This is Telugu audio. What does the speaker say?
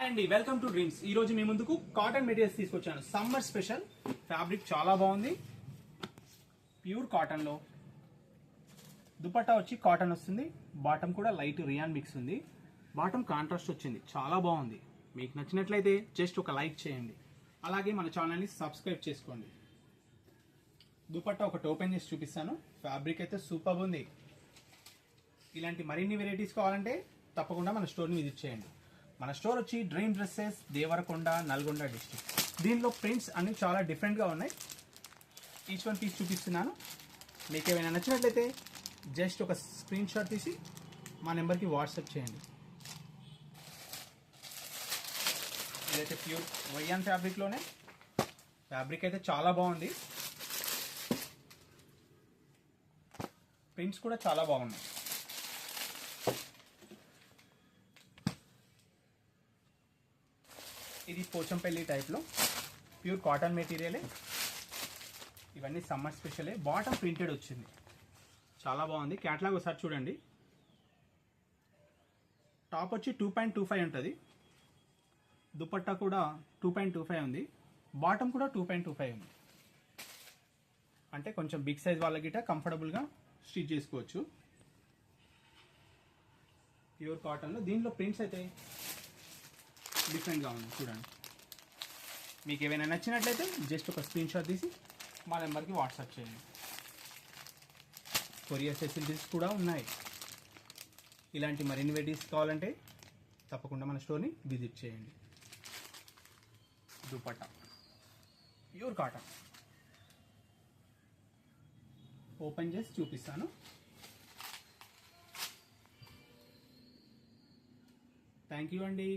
అండి వెల్కమ్ టు డ్రీమ్స్. ఈ రోజు మీ ముందుకు కాటన్ మెటీరియల్స్ తీసుకొచ్చాను. సమ్మర్ స్పెషల్ ఫ్యాబ్రిక్ చాలా బాగుంది. ప్యూర్ కాటన్ లో దుపట్టా వచ్చి కాటన్ వస్తుంది. బాటమ్ కూడా లైట్ రియాన్ మిక్స్ ఉంది. బాటమ్ కాంట్రాస్ట్ వచ్చింది, చాలా బాగుంది. మీకు నచ్చినట్లయితే జస్ట్ ఒక లైక్ చేయండి, అలాగే మన ఛానల్ని సబ్స్క్రైబ్ చేసుకోండి. దుపట్టా ఒకటి ఓపెన్ చేసి చూపిస్తాను. ఫ్యాబ్రిక్ అయితే సూపర్ ఉంది. ఇలాంటి మరిన్ని వెరైటీస్ కావాలంటే తప్పకుండా మన స్టోర్ని విజిట్ చేయండి. మన స్టోర్ వచ్చి dream dresses, Devarakonda, Nalgonda district. దీనిలో ప్రింట్స్ అన్ని చాలా డిఫరెంట్గా ఉన్నాయి. ఈచ్ వన్ పీస్ చూపిస్తున్నాను. మీకు ఏమైనా నచ్చినట్లయితే జస్ట్ ఒక స్క్రీన్ షాట్ తీసి మా నెంబర్కి వాట్సాప్ చేయండి. ఇదైతే ప్యూర్ వైయాన్ ఫ్యాబ్రిక్లోనే. ఫ్యాబ్రిక్ అయితే చాలా బాగుంది. ప్రింట్స్ కూడా చాలా బాగున్నాయి. ఇది పోచంపల్లి టైప్లో ప్యూర్ కాటన్ మెటీరియలే. ఇవన్నీ సమ్మర్ స్పెషలే. బాటమ్ ప్రింటెడ్ వచ్చింది, చాలా బాగుంది. క్యాట్లాగ్ ఒకసారి చూడండి. టాప్ వచ్చి 2.25 ఉంటుంది. దుపట్టా కూడా 2.25 ఉంది. బాటమ్ కూడా 2.25 ఉంది. అంటే కొంచెం బిగ్ సైజ్ వాళ్ళ గిట్ట కంఫర్టబుల్గా స్టిచ్ చేసుకోవచ్చు. ప్యూర్ కాటన్లో దీంట్లో ప్రింట్స్ అయితే డిఫరెంట్గా ఉంది, చూడండి. మీకు ఏమైనా నచ్చినట్లయితే జస్ట్ ఒక స్క్రీన్ షాట్ తీసి మా నెంబర్కి వాట్సాప్ చేయండి. కొరియర్ ఫెసిలిటీస్ కూడా ఉన్నాయి. ఇలాంటి మరిన్ని వెరైటీస్ కావాలంటే తప్పకుండా మన స్టోర్ని విజిట్ చేయండి. దుపట్టా ప్యూర్ కాటన్ ఓపెన్ చేసి చూపిస్తాను. థ్యాంక్ యూ అండి.